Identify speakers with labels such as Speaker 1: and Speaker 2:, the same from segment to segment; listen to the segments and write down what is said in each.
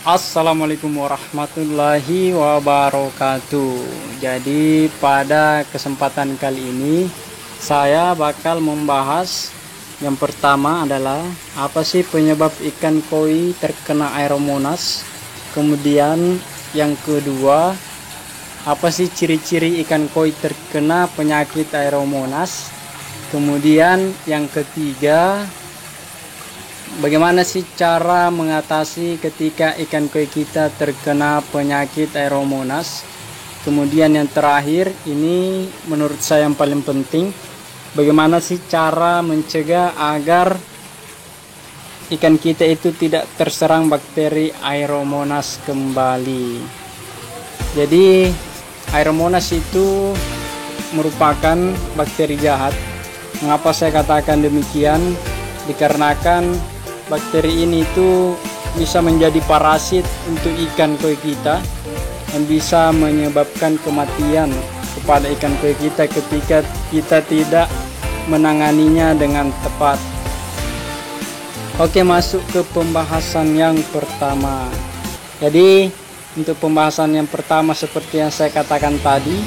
Speaker 1: Assalamualaikum warahmatullahi wabarakatuh. Jadi pada kesempatan kali ini saya bakal membahas yang pertama adalah apa sih penyebab ikan koi terkena Aeromonas. Kemudian yang kedua, apa sih ciri-ciri ikan koi terkena penyakit Aeromonas. Kemudian yang ketiga, bagaimana sih cara mengatasi ketika ikan koi kita terkena penyakit Aeromonas. Kemudian yang terakhir, ini menurut saya yang paling penting, bagaimana sih cara mencegah agar ikan kita itu tidak terserang bakteri Aeromonas kembali. Jadi Aeromonas itu merupakan bakteri jahat. Mengapa saya katakan demikian? Dikarenakan bakteri ini itu bisa menjadi parasit untuk ikan koi kita yang bisa menyebabkan kematian kepada ikan koi kita ketika kita tidak menanganinya dengan tepat. Oke, masuk ke pembahasan yang pertama. Jadi untuk pembahasan yang pertama, seperti yang saya katakan tadi,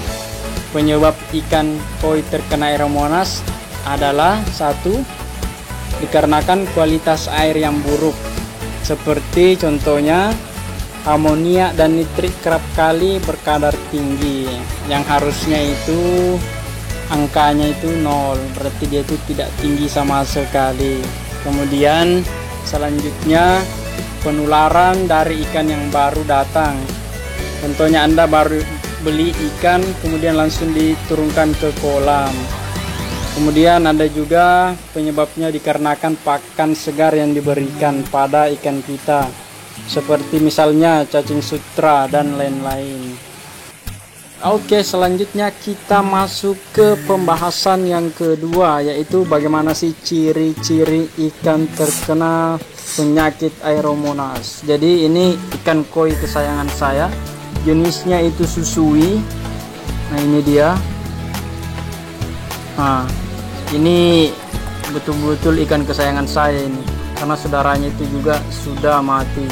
Speaker 1: penyebab ikan koi terkena Aeromonas adalah satu, dikarenakan kualitas air yang buruk, seperti contohnya amonia dan nitrit kerap kali berkadar tinggi, yang harusnya itu angkanya itu 0, berarti dia itu tidak tinggi sama sekali. Kemudian selanjutnya penularan dari ikan yang baru datang, contohnya Anda baru beli ikan kemudian langsung diturunkan ke kolam. Kemudian ada juga penyebabnya dikarenakan pakan segar yang diberikan pada ikan kita, seperti misalnya cacing sutra dan lain-lain. Oke, selanjutnya kita masuk ke pembahasan yang kedua, yaitu bagaimana sih ciri-ciri ikan terkena penyakit Aeromonas. Jadi ini ikan koi kesayangan saya, jenisnya itu susui. Nah ini dia. Nah, ini betul-betul ikan kesayangan saya ini, karena saudaranya itu juga sudah mati.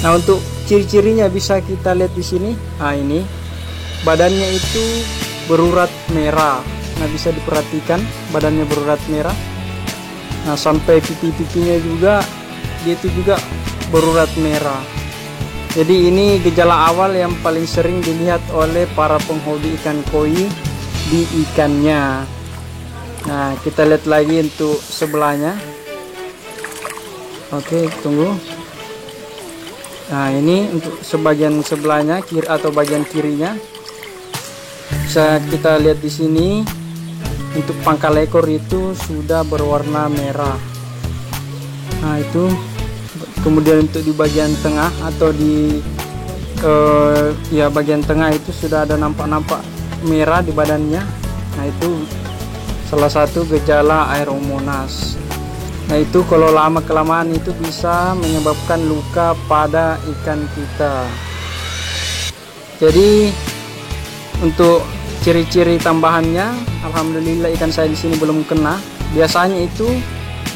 Speaker 1: Nah, untuk ciri-cirinya bisa kita lihat di sini. Nah, ini badannya itu berurat merah. Nah, bisa diperhatikan badannya berurat merah. Nah, sampai pipi-pipinya juga dia itu juga berurat merah. Jadi ini gejala awal yang paling sering dilihat oleh para penghobi ikan koi di ikannya. Nah, kita lihat lagi untuk sebelahnya. Oke, tunggu. Nah, ini untuk sebagian sebelahnya, kiri atau bagian kirinya. Bisa kita lihat di sini. Untuk pangkal ekor itu sudah berwarna merah. Nah, itu. Kemudian untuk di bagian tengah atau di bagian tengah itu sudah ada nampak merah di badannya. Nah, itu salah satu gejala Aeromonas. Nah, itu kalau lama kelamaan itu bisa menyebabkan luka pada ikan kita. Jadi untuk ciri-ciri tambahannya, alhamdulillah ikan saya di sini belum kena. Biasanya itu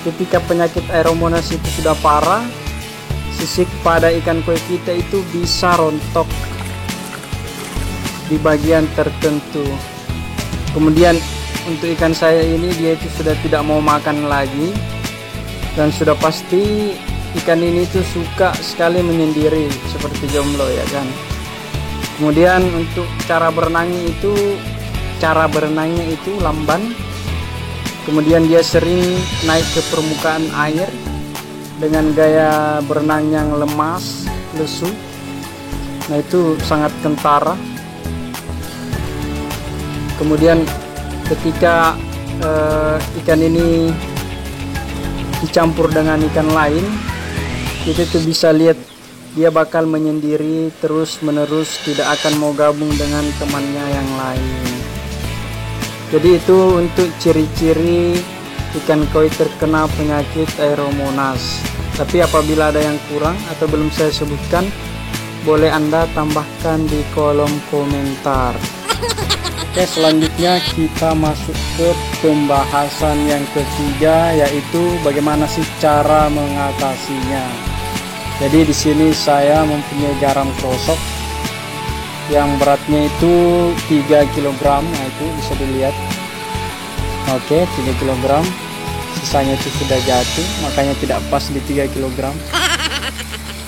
Speaker 1: ketika penyakit Aeromonas itu sudah parah, sisik pada ikan koi kita itu bisa rontok di bagian tertentu. Kemudian untuk ikan saya ini dia itu sudah tidak mau makan lagi, dan sudah pasti ikan ini tuh suka sekali menyendiri seperti jomblo, ya kan. Kemudian untuk cara berenangnya itu lamban. Kemudian dia sering naik ke permukaan air dengan gaya berenang yang lemas, lesu. Nah, itu sangat kentara. Kemudian ketika ikan ini dicampur dengan ikan lain, kita tuh bisa lihat dia bakal menyendiri terus menerus, tidak akan mau gabung dengan temannya yang lain. Jadi itu untuk ciri-ciri ikan koi terkena penyakit Aeromonas. Tapi apabila ada yang kurang atau belum saya sebutkan, boleh Anda tambahkan di kolom komentar. Oke, selanjutnya kita masuk ke pembahasan yang ketiga, yaitu bagaimana sih cara mengatasinya. Jadi di sini saya mempunyai garam krosok yang beratnya itu 3 kg. Nah, itu bisa dilihat. Oke, 3 kg. Sisanya itu sudah jatuh, makanya tidak pas di 3 kg.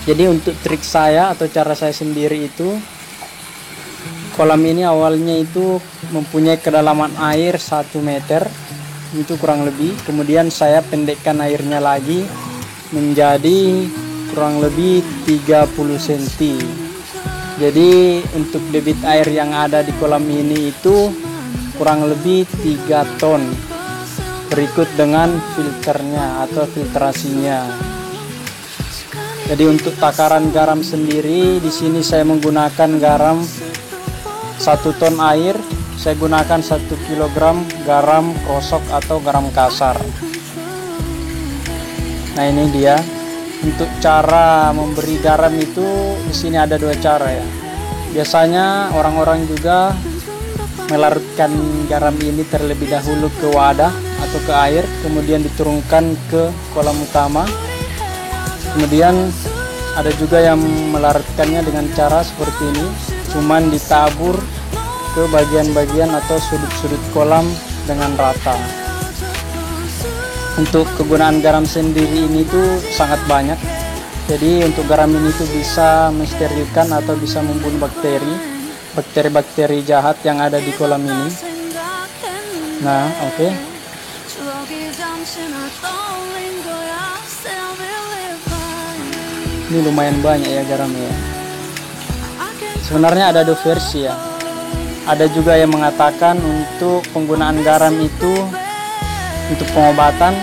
Speaker 1: Jadi untuk trik saya atau cara saya sendiri itu, kolam ini awalnya itu mempunyai kedalaman air 1 meter itu kurang lebih. Kemudian saya pendekkan airnya lagi menjadi kurang lebih 30 cm. Jadi untuk debit air yang ada di kolam ini itu kurang lebih 3 ton. Berikut dengan filternya atau filtrasinya. Jadi untuk takaran garam sendiri di sini saya menggunakan garam 1 ton air. Saya gunakan 1 kg garam krosok atau garam kasar. Nah, ini dia. Untuk cara memberi garam itu di sini ada 2 cara ya. Biasanya orang-orang juga melarutkan garam ini terlebih dahulu ke wadah atau ke air, kemudian diturunkan ke kolam utama. Kemudian ada juga yang melarutkannya dengan cara seperti ini, cuman ditabur ke bagian-bagian atau sudut-sudut kolam dengan rata. Untuk kegunaan garam sendiri ini tuh sangat banyak. Jadi untuk garam ini tuh bisa mensterilkan atau bisa membunuh bakteri jahat yang ada di kolam ini. Nah, oke. Ini lumayan banyak ya garamnya. Sebenarnya ada 2 versi ya. Ada juga yang mengatakan untuk penggunaan garam itu untuk pengobatan.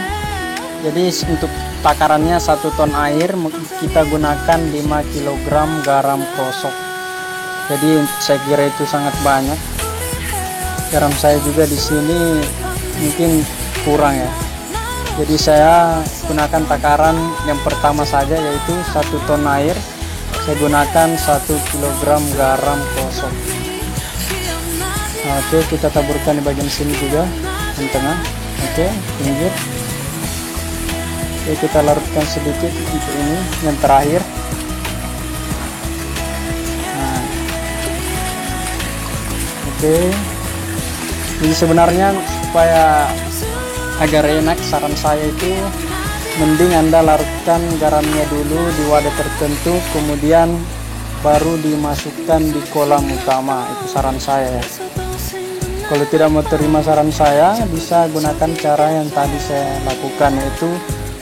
Speaker 1: Jadi untuk takarannya 1 ton air kita gunakan 5 kg garam krosok. Jadi saya kira itu sangat banyak. Garam saya juga di sini mungkin kurang ya. Jadi saya gunakan takaran yang pertama saja, yaitu 1 ton air. Saya gunakan 1 kg garam krosok. Oke, kita taburkan di bagian sini juga, di tengah. Oke, pinggir. Oke, kita larutkan sedikit untuk ini yang terakhir. Nah, oke. Jadi sebenarnya supaya agar enak, saran saya itu mending Anda larutkan garamnya dulu di wadah tertentu, kemudian baru dimasukkan di kolam utama. Itu saran saya ya. Kalau tidak mau terima saran saya, bisa gunakan cara yang tadi saya lakukan, yaitu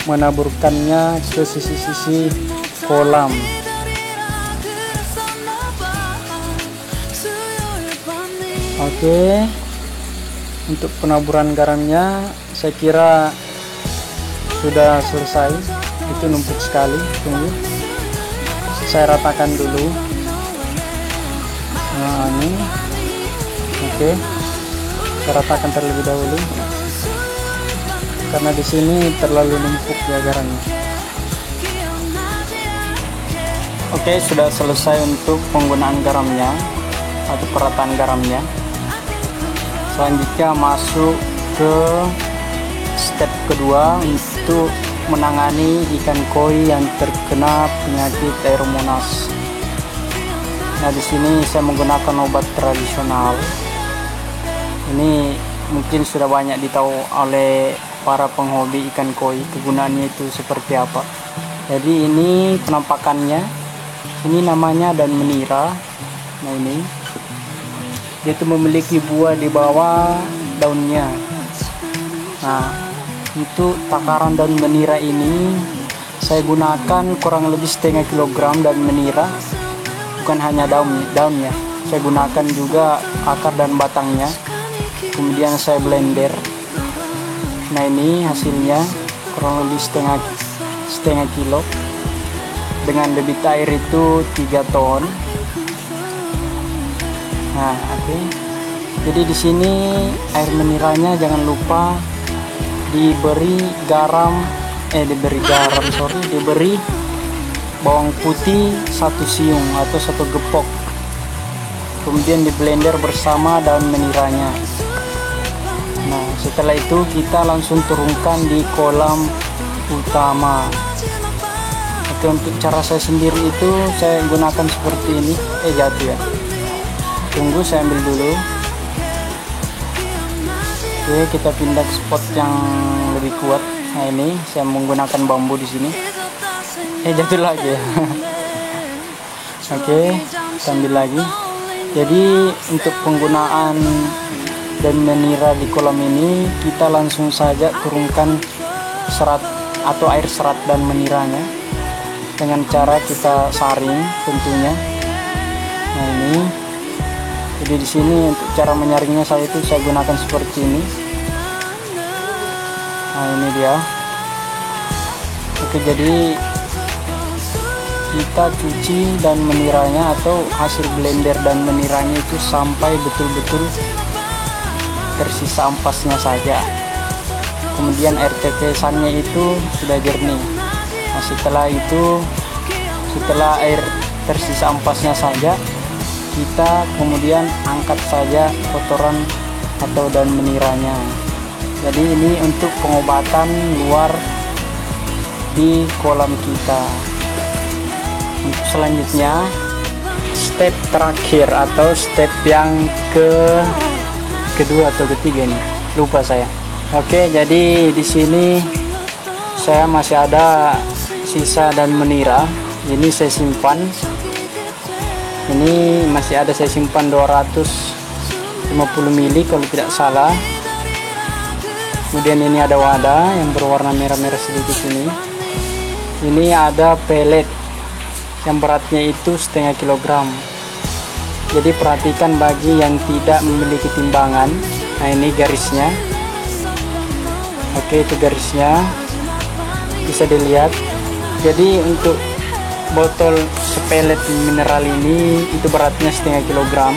Speaker 1: menaburkannya ke sisi-sisi kolam. Oke, untuk penaburan garamnya saya kira sudah selesai. Itu numpuk sekali. Tunggu, saya ratakan dulu. Nah, ini oke. Saya ratakan terlebih dahulu karena di sini terlalu numpuk ya garamnya. Oke, sudah selesai untuk penggunaan garamnya atau perataan garamnya. Selanjutnya masuk ke step kedua untuk menangani ikan koi yang terkena penyakit Aeromonas. Nah, di sini saya menggunakan obat tradisional. Ini mungkin sudah banyak ditahu oleh para penghobi ikan koi, kegunaannya itu seperti apa. Jadi ini penampakannya, ini namanya daun menira. Nah, ini dia itu memiliki buah di bawah daunnya. Nah, untuk takaran daun menira ini saya gunakan kurang lebih setengah kilogram daun menira. Bukan hanya daunnya, saya gunakan juga akar dan batangnya. Kemudian saya blender. Nah, ini hasilnya kurang lebih setengah kilo dengan debit air itu 3 ton. Nah, oke. Jadi di sini air meniranya jangan lupa diberi bawang putih 1 siung atau 1 gepok. Kemudian di blender bersama daun meniranya. Nah, setelah itu kita langsung turunkan di kolam utama. Oke, untuk cara saya sendiri itu saya gunakan seperti ini. Jatuh ya. Tunggu, saya ambil dulu. Oke, kita pindah ke spot yang lebih kuat. Nah, ini saya menggunakan bambu di sini. Jatuh lagi ya. Oke, kita ambil lagi. Jadi untuk penggunaan dan menira di kolam ini, kita langsung saja turunkan serat atau air serat dan meniranya dengan cara kita saring tentunya. Nah, ini. Jadi di sini untuk cara menyaringnya saya gunakan seperti ini. Nah, ini dia. Oke, jadi kita cuci dan meniranya atau hasil blender dan meniranya itu sampai betul-betul tersisa ampasnya saja. Kemudian air tetesannya itu sudah jernih. Nah, setelah itu, setelah air tersisa ampasnya saja, kita kemudian angkat saja kotoran atau daun meniranya. Jadi ini untuk pengobatan luar di kolam kita. Untuk selanjutnya, step terakhir atau step yang kedua atau ketiga nih, lupa saya. Oke, jadi di sini saya masih ada sisa dan menira. Ini saya simpan. Ini masih ada saya simpan 250 ml kalau tidak salah. Kemudian ini ada wadah yang berwarna merah-merah sedikit ini. Ini ada pelet yang beratnya itu 0,5 kilogram. Jadi perhatikan bagi yang tidak memiliki timbangan. Nah, ini garisnya. Oke, itu garisnya bisa dilihat. Jadi untuk botol sepelet mineral ini itu beratnya 0,5 kilogram.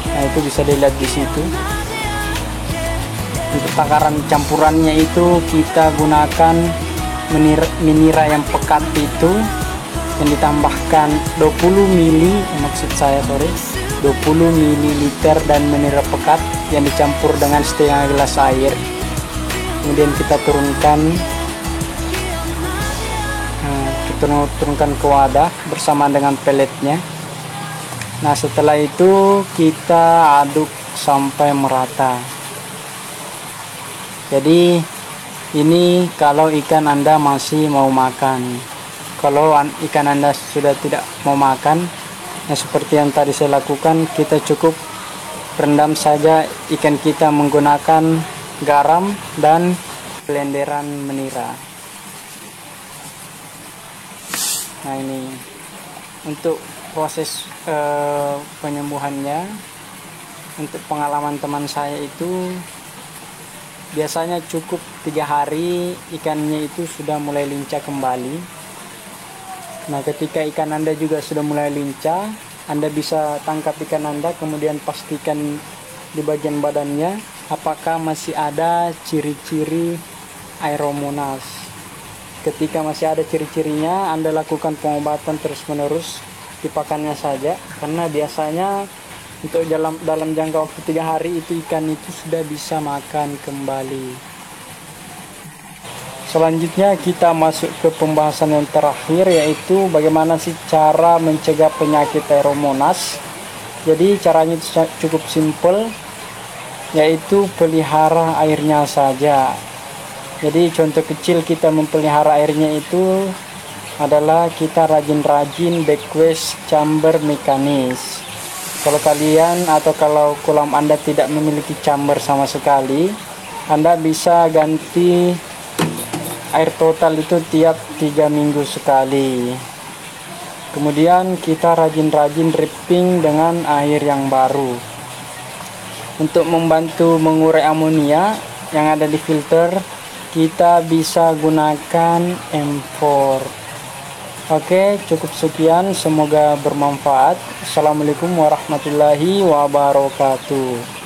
Speaker 1: Nah, itu bisa dilihat di situ. Untuk takaran campurannya itu kita gunakan menira yang pekat itu yang ditambahkan 20 ml dan menira pekat yang dicampur dengan setengah gelas air. Kemudian kita turunkan ke wadah bersama dengan peletnya. Nah, setelah itu kita aduk sampai merata. Jadi ini kalau ikan Anda masih mau makan. Kalau ikan Anda sudah tidak mau makan, nah seperti yang tadi saya lakukan, kita cukup rendam saja ikan kita menggunakan garam dan blenderan menira. Nah, ini untuk proses penyembuhannya. Untuk pengalaman teman saya itu biasanya cukup 3 hari ikannya itu sudah mulai lincah kembali. Nah, ketika ikan Anda juga sudah mulai lincah, Anda bisa tangkap ikan Anda, kemudian pastikan di bagian badannya apakah masih ada ciri-ciri Aeromonas. Ketika masih ada ciri-cirinya, Anda lakukan pengobatan terus-menerus di pakannya saja, karena biasanya untuk dalam jangka waktu 3 hari itu ikan itu sudah bisa makan kembali. Selanjutnya kita masuk ke pembahasan yang terakhir, yaitu bagaimana sih cara mencegah penyakit Aeromonas. Jadi caranya cukup simple, yaitu pelihara airnya saja. Jadi contoh kecil kita memelihara airnya itu adalah kita rajin-rajin backwash chamber mekanis. Kalau kalian atau kalau kolam Anda tidak memiliki chamber sama sekali, Anda bisa ganti air total itu tiap 3 minggu sekali. Kemudian kita rajin-rajin dripping dengan air yang baru. Untuk membantu mengurai amonia yang ada di filter, kita bisa gunakan M4. Oke, cukup sekian, semoga bermanfaat. Assalamualaikum warahmatullahi wabarakatuh.